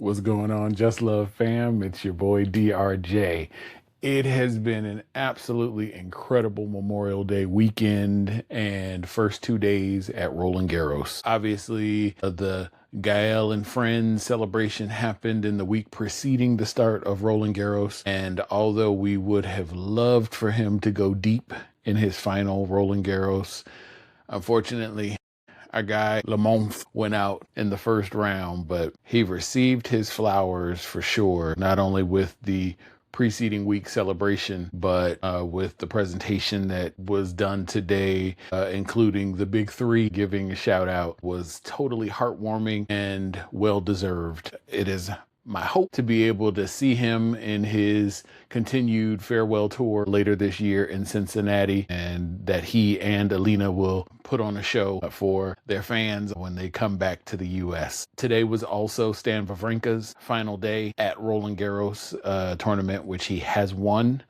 What's going on, Just Love fam? It's your boy DRJ. It has been an absolutely incredible Memorial Day weekend and first 2 days at Roland Garros. Obviously, the Gael and Friends celebration happened in the week preceding the start of Roland Garros. And although we would have loved for him to go deep in his final Roland Garros, unfortunately, our guy Lamont went out in the first round, but he received his flowers for sure, not only with the preceding week celebration, but with the presentation that was done today, including the big three giving a shout out, was totally heartwarming and well deserved. It is my hope to be able to see him in his continued farewell tour later this year in Cincinnati, and that he and Alina will put on a show for their fans when they come back to the U.S. Today was also Stan Wawrinka's final day at Roland Garros tournament, which he has won,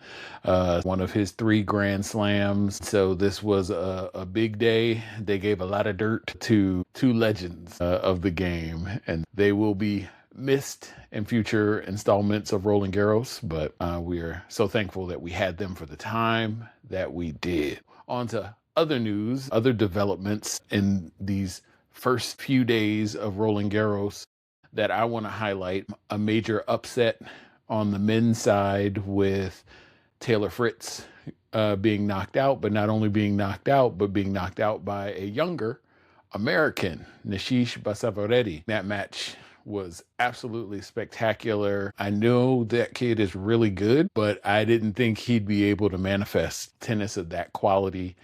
one of his 3 Grand Slams. So this was a big day. They gave a lot of dirt to 2 legends of the game, and they will be missed in future installments of Roland Garros, but we are so thankful that we had them for the time that we did. On to other news, other developments in these first few days of Roland Garros that I want to highlight. A major upset on the men's side with Taylor Fritz being knocked out, but not only being knocked out, but being knocked out by a younger American, Nishish Basavareddy. That match was absolutely spectacular. I know that kid is really good, but I didn't think he'd be able to manifest tennis of that quality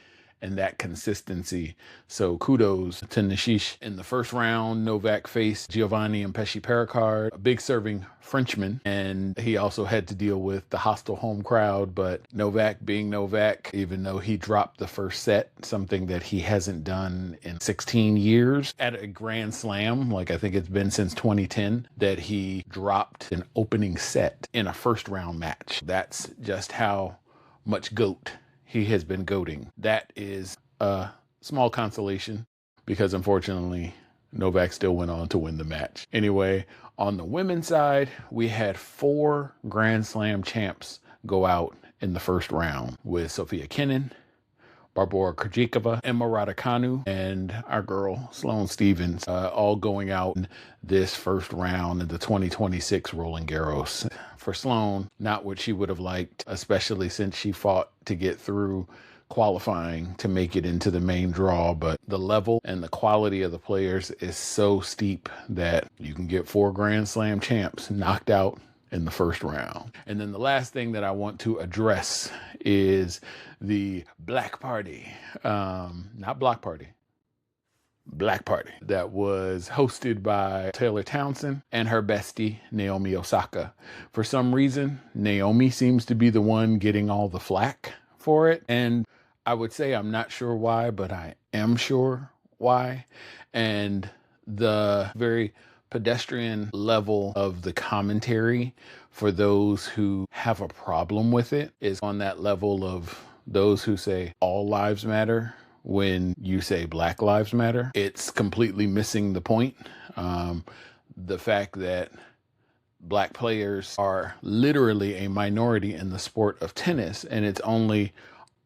and that consistency. So kudos to Nishish. In the first round, Novak faced Giovanni Impesci Pericard, a big serving Frenchman, and he also had to deal with the hostile home crowd. But Novak being Novak, even though he dropped the first set, something that he hasn't done in 16 years at a Grand Slam, like I think it's been since 2010, that he dropped an opening set in a first round match. That's just how much GOAT he has been goating. That is a small consolation because unfortunately Novak still went on to win the match. Anyway, on the women's side, we had 4 Grand Slam champs go out in the first round, with Sofia Kenin, Barbora Krejcikova, Emma Raducanu, and our girl Sloane Stephens, all going out in this first round in the 2026 Roland Garros. For Sloane, not what she would have liked, especially since she fought to get through qualifying to make it into the main draw, but the level and the quality of the players is so steep that you can get 4 Grand Slam champs knocked out in the first round. And then the last thing that I want to address is the Black Party, not Block Party, Black Party, that was hosted by Taylor Townsend and her bestie, Naomi Osaka. For some reason, Naomi seems to be the one getting all the flack for it. And I would say I'm not sure why, but I am sure why. And the very pedestrian level of the commentary for those who have a problem with it is on that level of those who say all lives matter when you say Black Lives Matter. It's completely missing the point. The fact that Black players are literally a minority in the sport of tennis, and it's only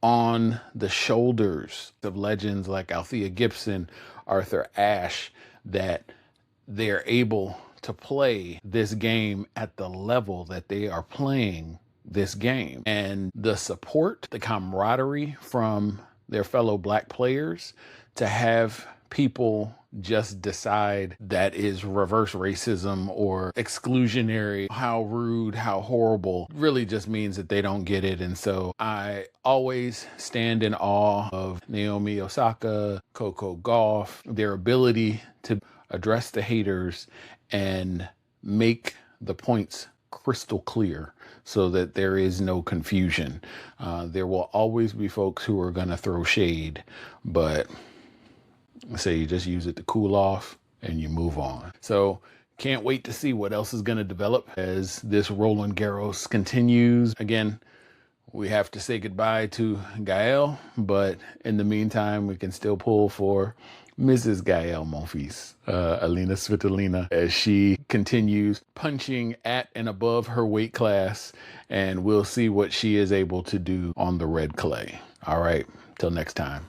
on the shoulders of legends like Althea Gibson, Arthur Ashe, that they're able to play this game at the level that they are playing this game. And the support, the camaraderie from their fellow Black players, to have people just decide that is reverse racism or exclusionary, how rude, how horrible, really just means that they don't get it. And so I always stand in awe of Naomi Osaka, Coco Gauff, their ability to address the haters and make the points crystal clear so that there is no confusion. There will always be folks who are going to throw shade, but say you just use it to cool off and you move on. So can't wait to see what else is going to develop as this Roland Garros continues. Again, we have to say goodbye to Gael, but in the meantime, we can still pull for Mrs. Gael Monfils, Alina Svitolina, as she continues punching at and above her weight class, and we'll see what she is able to do on the red clay. All right, till next time.